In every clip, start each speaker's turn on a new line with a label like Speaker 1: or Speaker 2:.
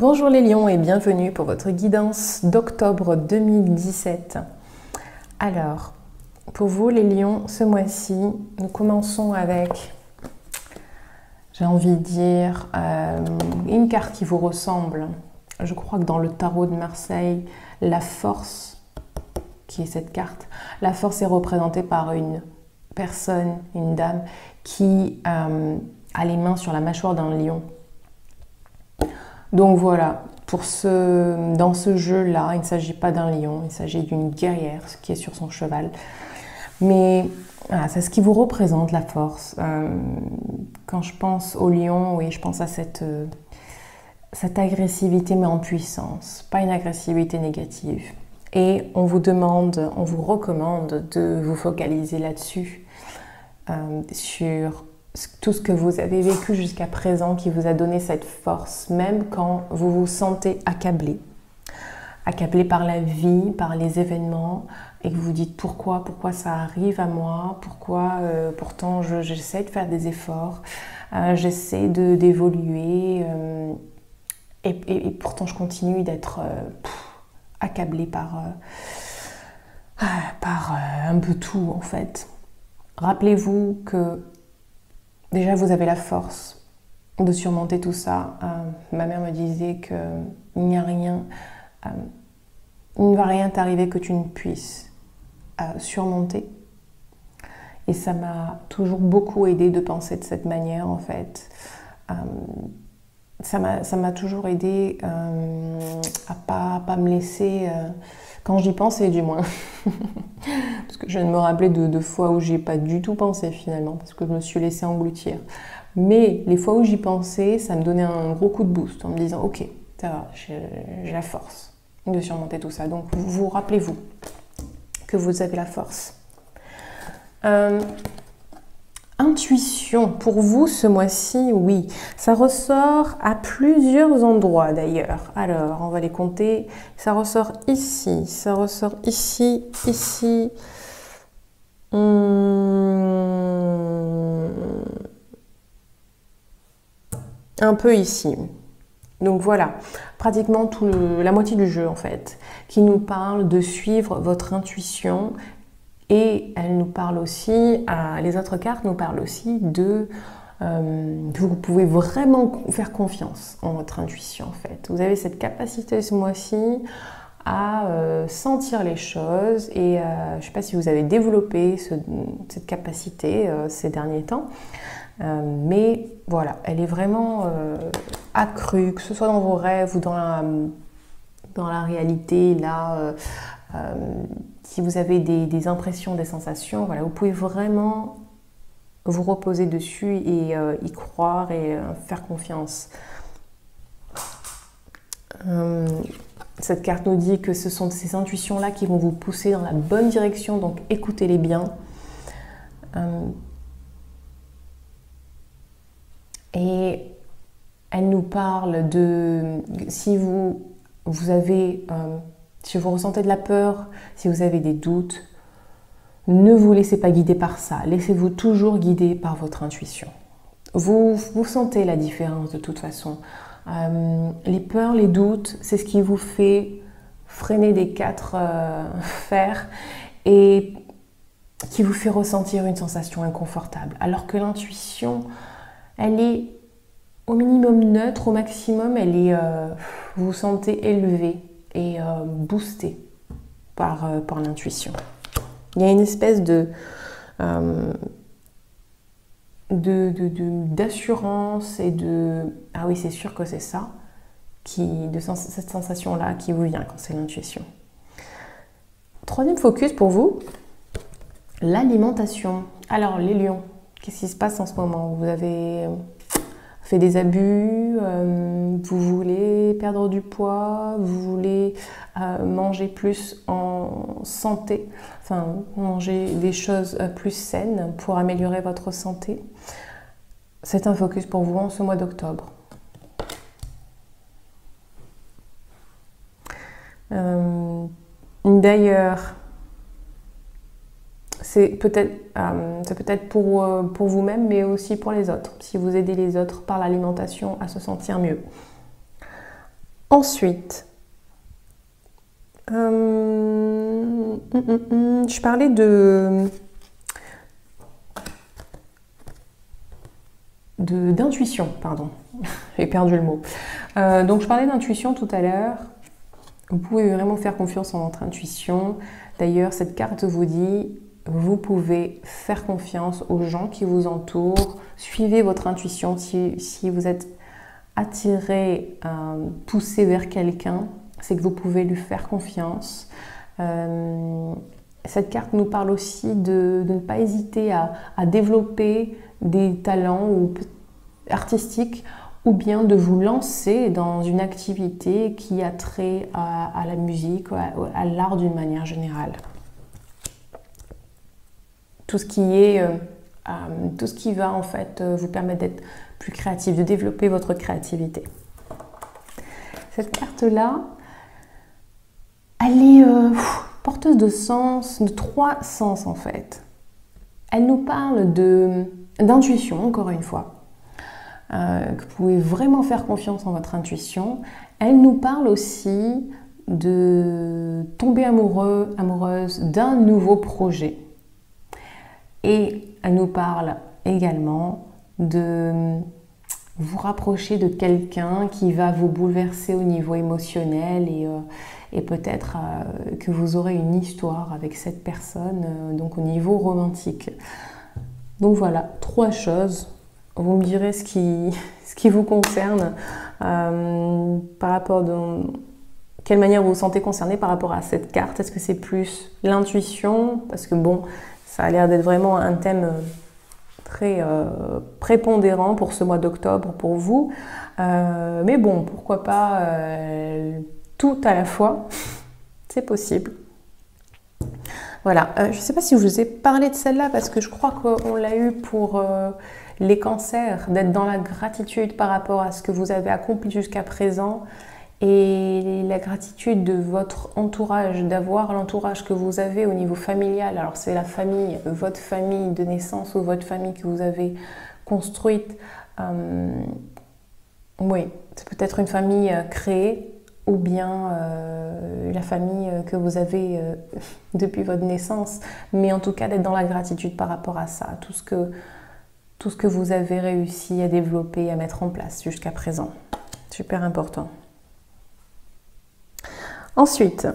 Speaker 1: Bonjour les lions et bienvenue pour votre guidance d'octobre 2017. Alors, pour vous les lions, ce mois-ci, nous commençons avec, j'ai envie de dire, une carte qui vous ressemble. Je crois que dans le tarot de Marseille, la force, qui est cette carte, la force est représentée par une personne, une dame, qui a les mains sur la mâchoire d'un lion. Donc voilà, dans ce jeu-là, il ne s'agit pas d'un lion, il s'agit d'une guerrière qui est sur son cheval. Mais voilà, c'est ce qui vous représente, la force. Quand je pense au lion, oui, je pense à cette agressivité, mais en puissance, pas une agressivité négative. Et on vous recommande de vous focaliser là-dessus, sur tout ce que vous avez vécu jusqu'à présent qui vous a donné cette force, même quand vous vous sentez accablé par la vie, par les événements, et que vous dites pourquoi ça arrive à moi, pourquoi pourtant j'essaie de faire des efforts, j'essaie d'évoluer, et pourtant je continue d'être accablé par un peu tout en fait. Rappelez-vous que déjà, vous avez la force de surmonter tout ça. Ma mère me disait qu'il n'y a rien, il ne va rien t'arriver que tu ne puisses surmonter. Et ça m'a toujours beaucoup aidé de penser de cette manière, en fait. Ça m'a toujours aidé à pas me laisser, quand j'y pensais du moins. Parce que je viens de me rappeler de fois où j'ai pas du tout pensé finalement, parce que je me suis laissée engloutir. Mais les fois où j'y pensais, ça me donnait un gros coup de boost en me disant ok, ça va, j'ai la force de surmonter tout ça. Donc vous rappelez-vous que vous avez la force. Intuition, pour vous ce mois-ci, oui, ça ressort à plusieurs endroits d'ailleurs. Alors, on va les compter. Ça ressort ici, ici. Un peu ici. Donc voilà, pratiquement la moitié du jeu en fait, qui nous parle de suivre votre intuition. Et elle nous parle aussi, les autres cartes nous parlent aussi que vous pouvez vraiment faire confiance en votre intuition en fait. Vous avez cette capacité ce mois-ci à sentir les choses et je ne sais pas si vous avez développé cette capacité ces derniers temps, mais voilà, elle est vraiment accrue, que ce soit dans vos rêves ou dans la réalité, là. Si vous avez des impressions, des sensations, voilà, vous pouvez vraiment vous reposer dessus et y croire et faire confiance. Cette carte nous dit que ce sont ces intuitions-là qui vont vous pousser dans la bonne direction, donc écoutez-les bien. Et elle nous parle de si vous ressentez de la peur, si vous avez des doutes, ne vous laissez pas guider par ça. Laissez-vous toujours guider par votre intuition. Vous sentez la différence de toute façon. Les peurs, les doutes, c'est ce qui vous fait freiner des 4 fers et qui vous fait ressentir une sensation inconfortable. Alors que l'intuition, elle est au minimum neutre, au maximum, vous vous sentez élevé et boosté par l'intuition. Il y a une espèce d'assurance et ah oui, c'est sûr que c'est ça, cette sensation-là qui vous vient quand c'est l'intuition. Troisième focus pour vous, l'alimentation. Alors les lions, qu'est-ce qui se passe en ce moment? Vous avez fait des abus, vous voulez perdre du poids, vous voulez manger plus en santé, enfin manger des choses plus saines pour améliorer votre santé. C'est un focus pour vous en ce mois d'octobre. D'ailleurs, c'est peut-être pour vous-même, mais aussi pour les autres, si vous aidez les autres par l'alimentation à se sentir mieux. Ensuite, je parlais d'intuition, pardon, j'ai perdu le mot. Donc je parlais d'intuition tout à l'heure. Vous pouvez vraiment faire confiance en votre intuition. D'ailleurs, cette carte vous dit, vous pouvez faire confiance aux gens qui vous entourent. Suivez votre intuition si vous êtes attiré, poussé vers quelqu'un, c'est que vous pouvez lui faire confiance. Cette carte nous parle aussi de ne pas hésiter à développer des talents artistiques ou bien de vous lancer dans une activité qui a trait à la musique, à l'art d'une manière générale. Tout ce qui va en fait vous permettre d'être plus créatif, de développer votre créativité. Cette carte-là, elle est porteuse de sens, de 3 sens en fait. Elle nous parle d'intuition, encore une fois. Que vous pouvez vraiment faire confiance en votre intuition. Elle nous parle aussi de tomber amoureuse d'un nouveau projet. Et elle nous parle également de vous rapprocher de quelqu'un qui va vous bouleverser au niveau émotionnel et peut-être que vous aurez une histoire avec cette personne, donc au niveau romantique. Donc voilà, 3 choses. Vous me direz ce qui vous concerne, par rapport de quelle manière vous vous sentez concerné par rapport à cette carte. Est-ce que c'est plus l'intuition? Parce que bon, ça a l'air d'être vraiment un thème très prépondérant pour ce mois d'octobre pour vous. Mais bon, pourquoi pas tout à la fois, c'est possible. Voilà, je ne sais pas si je vous ai parlé de celle-là parce que je crois qu'on l'a eu pour les cancers, d'être dans la gratitude par rapport à ce que vous avez accompli jusqu'à présent et la gratitude de votre entourage, d'avoir l'entourage que vous avez au niveau familial. Alors c'est la famille, votre famille de naissance ou votre famille que vous avez construite. Oui, c'est peut-être une famille créée ou bien la famille que vous avez depuis votre naissance. Mais en tout cas, d'être dans la gratitude par rapport à ça, tout ce que vous avez réussi à développer, à mettre en place jusqu'à présent. Super important. Ensuite,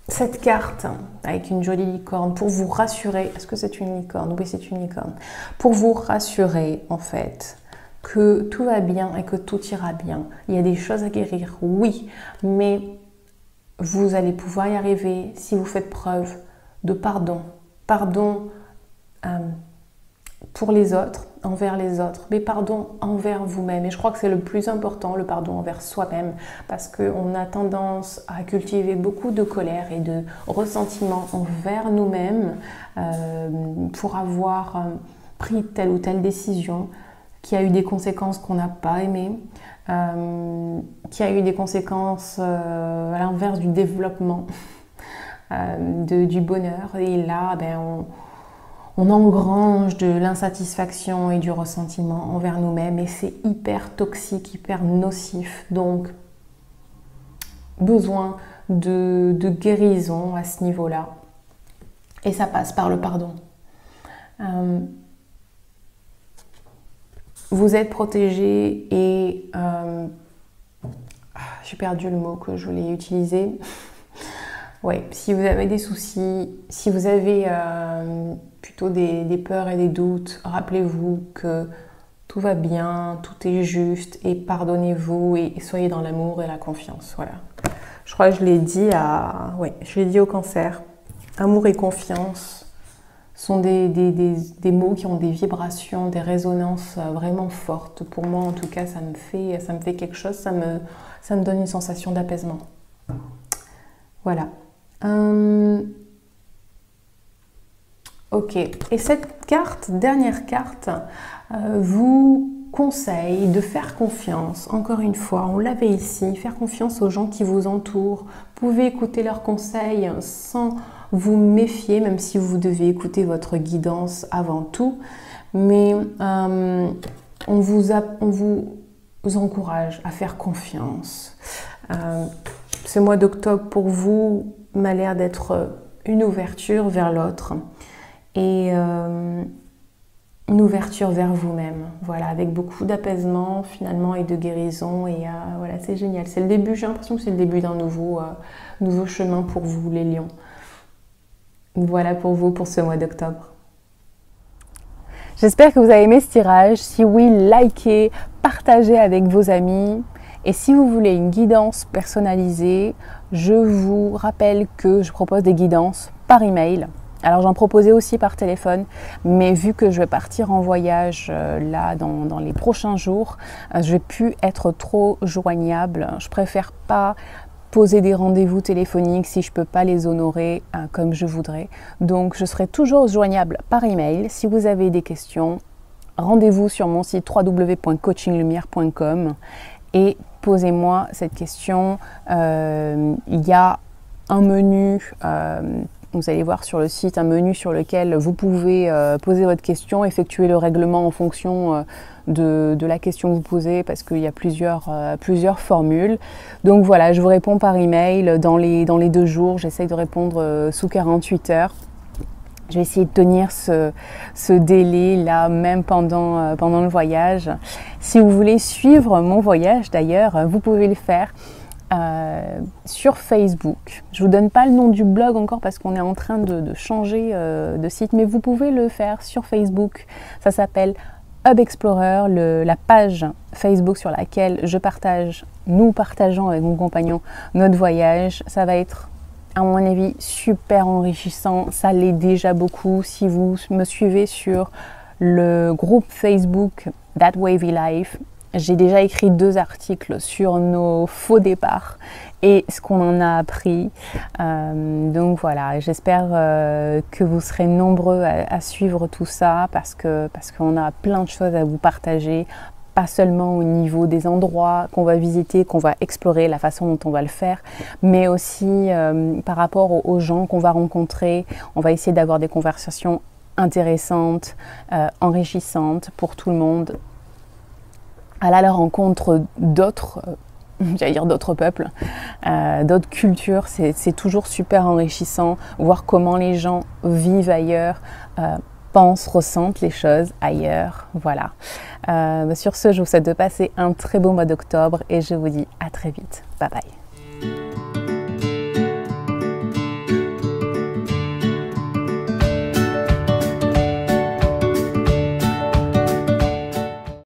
Speaker 1: cette carte avec une jolie licorne pour vous rassurer. Est-ce que c'est une licorne? Oui, c'est une licorne. Pour vous rassurer, en fait, que tout va bien et que tout ira bien. Il y a des choses à guérir, oui, mais vous allez pouvoir y arriver si vous faites preuve de pardon. Pardon pour les autres, envers les autres, mais pardon envers vous-même. Et je crois que c'est le plus important, le pardon envers soi-même, parce qu'on a tendance à cultiver beaucoup de colère et de ressentiment envers nous-mêmes pour avoir pris telle ou telle décision qui a eu des conséquences qu'on n'a pas aimées, qui a eu des conséquences à l'inverse du développement, du bonheur. Et là, on engrange de l'insatisfaction et du ressentiment envers nous-mêmes et c'est hyper toxique, hyper nocif. Donc, besoin de guérison à ce niveau-là. Et ça passe par le pardon. Vous êtes protégé et... j'ai perdu le mot que je voulais utiliser. Oui, si vous avez des soucis, si vous avez plutôt des peurs et des doutes, rappelez-vous que tout va bien, tout est juste et pardonnez-vous et soyez dans l'amour et la confiance. Voilà. Je crois que je l'ai dit je l'ai dit au cancer. Amour et confiance sont des mots qui ont des vibrations, des résonances vraiment fortes. Pour moi, en tout cas, ça me fait quelque chose, ça me donne une sensation d'apaisement. Voilà. Ok, et cette carte, dernière carte, vous conseille de faire confiance, encore une fois, on l'avait ici, faire confiance aux gens qui vous entourent. Vous pouvez écouter leurs conseils sans vous méfier, même si vous devez écouter votre guidance avant tout. Mais on vous encourage à faire confiance. Ce mois d'octobre pour vous m'a l'air d'être une ouverture vers l'autre et une ouverture vers vous-même, voilà, avec beaucoup d'apaisement finalement et de guérison. Et voilà, c'est génial. C'est le début, j'ai l'impression que c'est le début d'un nouveau chemin pour vous, les lions. Voilà pour vous pour ce mois d'octobre.
Speaker 2: J'espère que vous avez aimé ce tirage. Si oui, likez, partagez avec vos amis. Et si vous voulez une guidance personnalisée, je vous rappelle que je propose des guidances par email. Alors j'en proposais aussi par téléphone, mais vu que je vais partir en voyage là dans les prochains jours, je vais plus être trop joignable. Je préfère pas poser des rendez-vous téléphoniques si je peux pas les honorer comme je voudrais. Donc je serai toujours joignable par email. Si vous avez des questions, rendez-vous sur mon site www.coachinglumière.com et posez-moi cette question. Il y a un menu, vous allez voir sur le site un menu sur lequel vous pouvez poser votre question, effectuer le règlement en fonction de la question que vous posez, parce qu'il y a plusieurs formules. Donc voilà, je vous réponds par email dans les 2 jours. J'essaye de répondre sous 48 heures. Je vais essayer de tenir ce délai là, même pendant le voyage. Si vous voulez suivre mon voyage d'ailleurs, vous pouvez le faire sur Facebook. Je ne vous donne pas le nom du blog encore parce qu'on est en train de changer de site, mais vous pouvez le faire sur Facebook. Ça s'appelle Hub Explorer, la page Facebook sur laquelle nous partageons avec mon compagnon notre voyage. Ça va être, à mon avis, super enrichissant. Ça l'est déjà beaucoup. Si vous me suivez sur le groupe Facebook That Wavy Life, j'ai déjà écrit 2 articles sur nos faux départs et ce qu'on en a appris. Donc voilà, j'espère que vous serez nombreux à suivre tout ça parce qu'on a plein de choses à vous partager. Pas seulement au niveau des endroits qu'on va visiter, qu'on va explorer, la façon dont on va le faire, mais aussi par rapport aux gens qu'on va rencontrer. On va essayer d'avoir des conversations intéressantes, enrichissantes pour tout le monde. Aller à la rencontre d'autres, j'allais dire d'autres peuples, d'autres cultures, c'est toujours super enrichissant. Voir comment les gens vivent ailleurs, pensent, ressentent les choses ailleurs. Voilà. Sur ce, je vous souhaite de passer un très beau mois d'octobre et je vous dis à très vite. Bye bye.